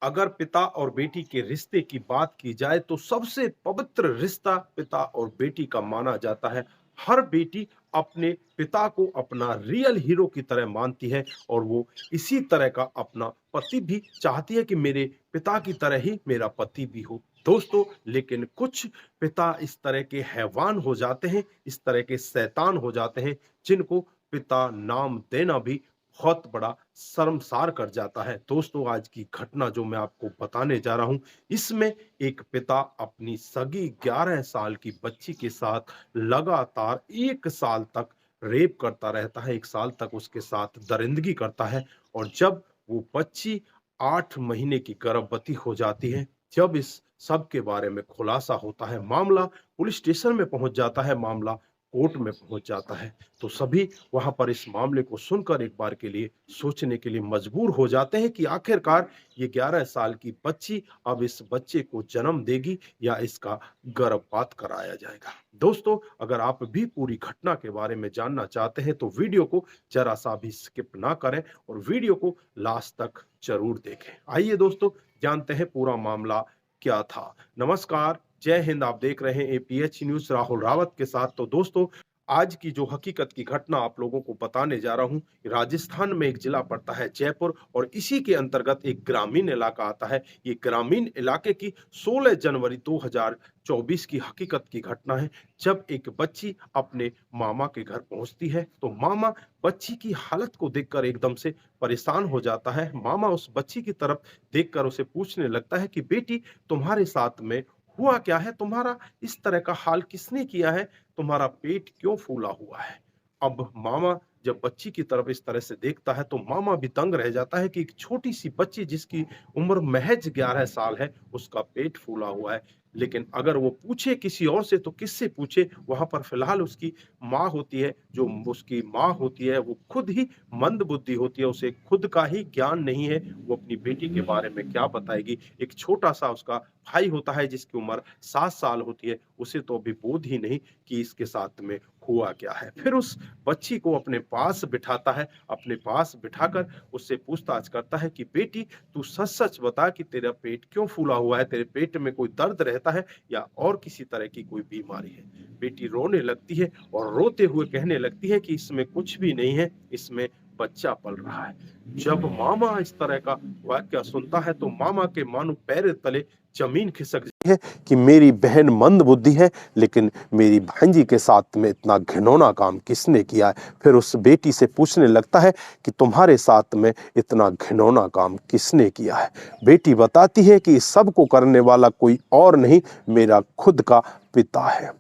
अगर पिता और बेटी के रिश्ते की बात की जाए तो सबसे पवित्र रिश्ता पिता और बेटी का माना जाता है। हर बेटी अपने पिता को अपना रियल हीरो की तरह मानती है और वो इसी तरह का अपना पति भी चाहती है कि मेरे पिता की तरह ही मेरा पति भी हो। दोस्तों, लेकिन कुछ पिता इस तरह के हैवान हो जाते हैं, इस तरह के शैतान हो जाते हैं, जिनको पिता नाम देना भी बहुत बड़ा शर्मसार कर जाता है। दोस्तों, आज की घटना जो मैं आपको बताने जा रहा हूं, इसमें एक पिता अपनी सगी 11 साल की बच्ची के साथ लगातार 1 साल तक रेप करता रहता है, 1 साल तक उसके साथ दरिंदगी करता है। और जब वो बच्ची 8 महीने की गर्भवती हो जाती है, जब इस सब के बारे में खुलासा होता है, मामला पुलिस स्टेशन में पहुंच जाता है, मामला कोर्ट में पहुंच जाता है, तो सभी वहां पर इस मामले को सुनकर एक बार के लिए सोचने के लिए मजबूर हो जाते हैं कि आखिरकार ये 11 साल की बच्ची अब इस बच्चे को जन्म देगी या इसका गर्भपात कराया जाएगा। दोस्तों, अगर आप भी पूरी घटना के बारे में जानना चाहते हैं तो वीडियो को जरा सा भी स्किप ना करें और वीडियो को लास्ट तक जरूर देखें। आइए दोस्तों, जानते हैं पूरा मामला क्या था। नमस्कार, जय हिंद। आप देख रहे हैं एपीएच न्यूज राहुल रावत के साथ। तो दोस्तों, आज की जो हकीकत की घटना आप लोगों को बताने जा रहा हूं, राजस्थान में एक जिला पड़ता है जयपुर और इसी के अंतर्गत एक ग्रामीण इलाका आता है। ये ग्रामीण इलाके की 16 जनवरी 2024 की हकीकत की घटना है, जब एक बच्ची अपने मामा के घर पहुंचती है तो मामा बच्ची की हालत को देखकर एकदम से परेशान हो जाता है। मामा उस बच्ची की तरफ देखकर उसे पूछने लगता है कि बेटी, तुम्हारे साथ में हुआ क्या है? तुम्हारा इस तरह का हाल किसने किया है? तुम्हारा पेट क्यों फूला हुआ है? अब मामा जब बच्ची की तरफ इस तरह से देखता है तो मामा भी दंग रह जाता है कि एक छोटी सी बच्ची जिसकी उम्र महज 11 साल है, उसका पेट फूला हुआ है। लेकिन अगर वो पूछे किसी और से तो किससे पूछे? वहां पर फिलहाल उसकी माँ होती है, जो उसकी माँ होती है वो खुद ही मंद बुद्धि होती है, उसे खुद का ही ज्ञान नहीं है, वो अपनी बेटी के बारे में क्या बताएगी। एक छोटा सा उसका भाई होता है जिसकी उम्र 7 साल होती है, उसे तो अभी बोध ही नहीं कि इसके साथ में हुआ क्या है। फिर उस बच्ची को अपने पास बिठाता है, अपने पास बिठाकर उससे पूछताछ करता है कि बेटी, तू सच सच बता कि तेरा पेट क्यों फूला हुआ है? तेरे पेट में कोई दर्द रहता है या और किसी तरह की कोई बीमारी है? बेटी रोने लगती है और रोते हुए कहने लगती है कि इसमें कुछ भी नहीं है, इसमें बच्चा पल रहा है। जब मामा इस तरह का वाक्य सुनता है तो मामा के मानो पैर तले जमीन खिसक है कि मेरी बहन मंद बुद्धि है, लेकिन मेरी भांजी के साथ में इतना घिनौना काम किसने किया है? फिर उस बेटी से पूछने लगता है कि तुम्हारे साथ में इतना घिनौना काम किसने किया है? बेटी बताती है कि इस सब को करने वाला कोई और नहीं, मेरा खुद का पिता है।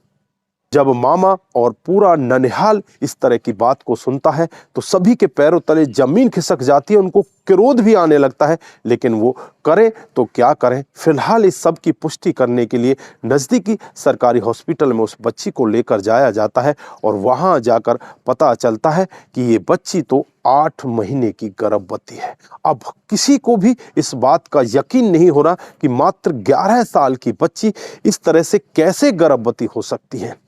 जब मामा और पूरा ननिहाल इस तरह की बात को सुनता है तो सभी के पैरों तले जमीन खिसक जाती है, उनको क्रोध भी आने लगता है, लेकिन वो करें तो क्या करें। फिलहाल इस सब की पुष्टि करने के लिए नजदीकी सरकारी हॉस्पिटल में उस बच्ची को लेकर जाया जाता है और वहां जाकर पता चलता है कि ये बच्ची तो 8 महीने की गर्भवती है। अब किसी को भी इस बात का यकीन नहीं हो रहा कि मात्र 11 साल की बच्ची इस तरह से कैसे गर्भवती हो सकती है।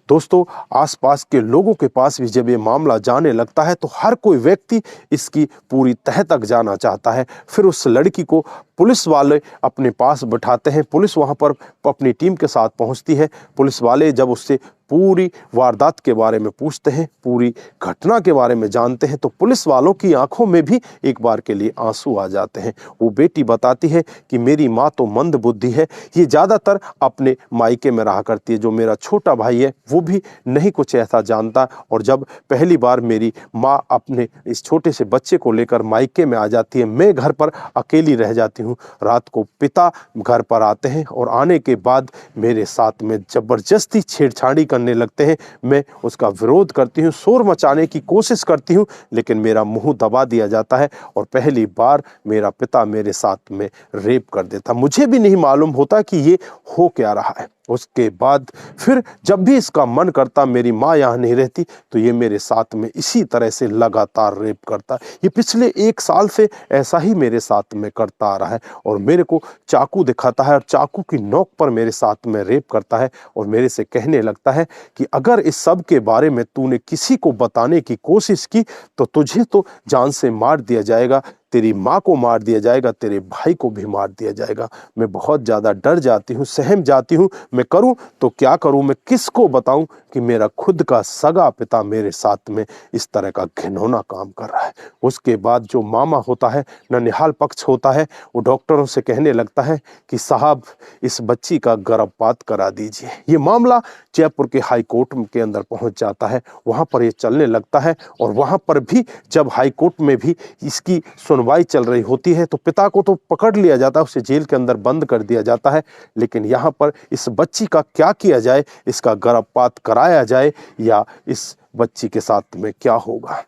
दोस्तों, आसपास के लोगों के पास भी जब ये मामला जाने लगता है तो हर कोई व्यक्ति इसकी पूरी तह तक जाना चाहता है। फिर उस लड़की को पुलिस वाले अपने पास बिठाते हैं। पुलिस वहां पर अपनी टीम के साथ पहुंचती है। पुलिस वाले जब उससे पूरी वारदात के बारे में पूछते हैं, पूरी घटना के बारे में जानते हैं, तो पुलिस वालों की आंखों में भी एक बार के लिए आंसू आ जाते हैं। वो बेटी बताती है कि मेरी माँ तो मंद बुद्धि है, ये ज्यादातर अपने मायके में रहा करती है। जो मेरा छोटा भाई है वो भी नहीं कुछ ऐसा जानता, और जब पहली बार मेरी माँ अपने इस छोटे से बच्चे को लेकर मायके में आ जाती है, मैं घर पर अकेली रह जाती हूँ। रात को पिता घर पर आते हैं और आने के बाद मेरे साथ में जबरदस्ती छेड़छाड़ी करने लगते हैं। मैं उसका विरोध करती हूँ, शोर मचाने की कोशिश करती हूँ, लेकिन मेरा मुंह दबा दिया जाता है और पहली बार मेरा पिता मेरे साथ में रेप कर देता। मुझे भी नहीं मालूम होता कि ये हो क्या रहा है। उसके बाद फिर जब भी इसका मन करता, मेरी माँ यहाँ नहीं रहती, तो ये मेरे साथ में इसी तरह से लगातार रेप करता। ये पिछले 1 साल से ऐसा ही मेरे साथ में करता आ रहा है और मेरे को चाकू दिखाता है और चाकू की नोक पर मेरे साथ में रेप करता है और मेरे से कहने लगता है कि अगर इस सब के बारे में तूने किसी को बताने की कोशिश की तो तुझे तो जान से मार दिया जाएगा, तेरी माँ को मार दिया जाएगा, तेरे भाई को भी मार दिया जाएगा। मैं बहुत ज़्यादा डर जाती हूँ, सहम जाती हूँ। मैं करूँ तो क्या करूँ? मैं किसको बताऊँ कि मेरा खुद का सगा पिता मेरे साथ में इस तरह का घिनौना काम कर रहा है। उसके बाद जो मामा होता है, ननिहाल पक्ष होता है, वो डॉक्टरों से कहने लगता है कि साहब इस बच्ची का गर्भपात करा दीजिए। ये मामला जयपुर के हाई कोर्ट के अंदर पहुंच जाता है, वहां पर ये चलने लगता है। और वहां पर भी जब हाई कोर्ट में भी इसकी सुनवाई चल रही होती है तो पिता को तो पकड़ लिया जाता है, उसे जेल के अंदर बंद कर दिया जाता है। लेकिन यहाँ पर इस बच्ची का क्या किया जाए, इसका गर्भपात कराया जाए या इस बच्ची के साथ में क्या होगा?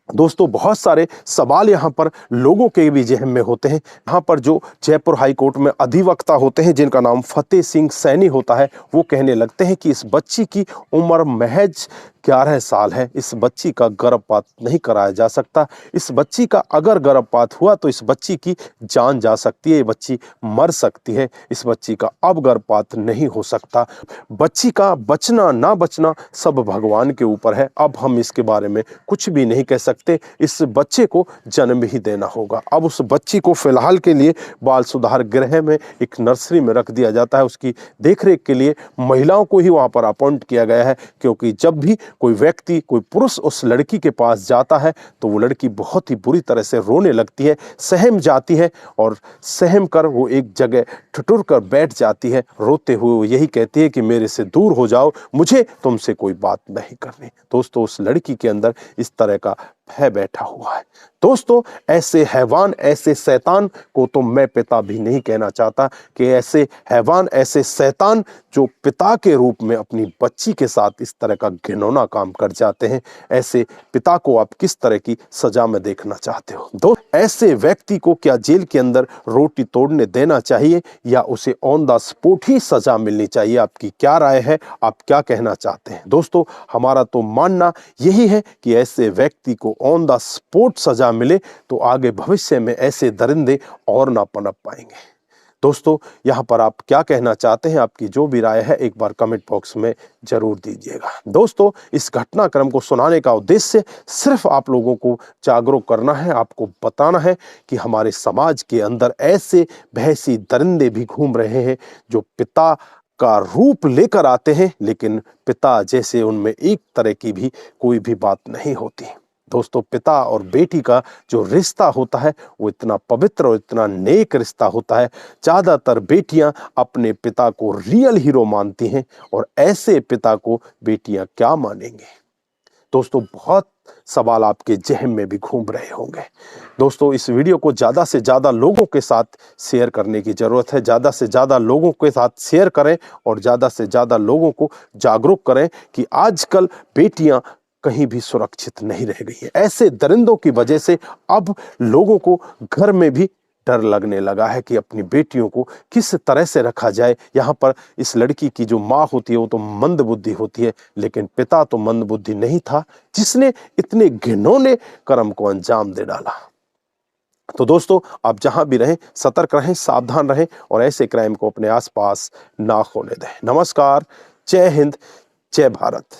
दोस्तों, बहुत सारे सवाल यहाँ पर लोगों के भी जेहन में होते हैं। यहाँ पर जो जयपुर हाई कोर्ट में अधिवक्ता होते हैं, जिनका नाम फतेह सिंह सैनी होता है, वो कहने लगते हैं कि इस बच्ची की उम्र महज 11 साल है, इस बच्ची का गर्भपात नहीं कराया जा सकता। इस बच्ची का अगर गर्भपात हुआ तो इस बच्ची की जान जा सकती है, ये बच्ची मर सकती है। इस बच्ची का अब गर्भपात नहीं हो सकता। बच्ची का बचना ना बचना सब भगवान के ऊपर है। अब हम इसके बारे में कुछ भी नहीं कह सकते। इस बच्चे को जन्म ही देना होगा। अब उस बच्ची को फिलहाल के लिए बाल सुधार गृह में एक नर्सरी में रख दिया जाता है। उसकी देखरेख के लिए महिलाओं को ही वहां पर अपॉइंट किया गया है, क्योंकि जब भी कोई व्यक्ति, कोई पुरुष उस लड़की के पास जाता है तो वो लड़की बहुत ही बुरी तरह से रोने लगती है, सहम जाती है और सहम कर वो एक जगह ठिठुर कर बैठ जाती है। रोते हुए वो यही कहती है कि मेरे से दूर हो जाओ, मुझे तुमसे कोई बात नहीं करनी। दोस्तों, उस लड़की के अंदर इस तरह का भय बैठा हुआ है। दोस्तों, ऐसे हैवान, ऐसे शैतान को तो मैं पिता भी नहीं कहना चाहता कि ऐसे हैवान, ऐसे शैतान जो पिता के रूप में अपनी बच्ची के साथ इस तरह का घिनौना काम कर जाते हैं, ऐसे पिता को आप किस तरह की सजा में देखना चाहते हो? ऐसे व्यक्ति को क्या जेल के अंदर रोटी तोड़ने देना चाहिए या उसे ऑन द स्पॉट ही सजा मिलनी चाहिए? आपकी क्या राय है? आप क्या कहना चाहते हैं? दोस्तों, हमारा तो मानना यही है कि ऐसे व्यक्ति को ऑन द स्पॉट सजा मिले तो आगे भविष्य में ऐसे दरिंदे और ना पनप पाएंगे। दोस्तों, यहाँ पर आप क्या कहना चाहते हैं? आपकी जो भी राय है एक बार कमेंट बॉक्स में जरूर दीजिएगा। दोस्तों, इस घटनाक्रम को सुनाने का उद्देश्य सिर्फ आप लोगों को जागरूक करना है, आपको बताना है कि हमारे समाज के अंदर ऐसे भैंसी दरिंदे भी घूम रहे हैं जो पिता का रूप लेकर आते हैं, लेकिन पिता जैसे उनमें एक तरह की भी कोई भी बात नहीं होती। दोस्तों, पिता और बेटी का जो रिश्ता होता है वो इतना पवित्र और इतना नेक रिश्ता होता है। ज्यादातर बेटियां अपने पिता को रियल हीरो मानती हैं और ऐसे पिता को बेटियां क्या मानेंगे? दोस्तों, बहुत सवाल आपके जहन में भी घूम रहे होंगे। दोस्तों, इस वीडियो को ज्यादा से ज्यादा लोगों के साथ शेयर करने की जरूरत है। ज्यादा से ज्यादा लोगों के साथ शेयर करें और ज्यादा से ज्यादा लोगों को जागरूक करें कि आजकल बेटियां कहीं भी सुरक्षित नहीं रह गई है। ऐसे दरिंदों की वजह से अब लोगों को घर में भी डर लगने लगा है कि अपनी बेटियों को किस तरह से रखा जाए। यहाँ पर इस लड़की की जो माँ होती है वो तो मंद बुद्धि होती है, लेकिन पिता तो मंद बुद्धि नहीं था जिसने इतने घिनौने कर्म को अंजाम दे डाला। तो दोस्तों, आप जहां भी रहें सतर्क रहें, सावधान रहें और ऐसे क्राइम को अपने आसपास ना होने दें। नमस्कार, जय हिंद, जय भारत।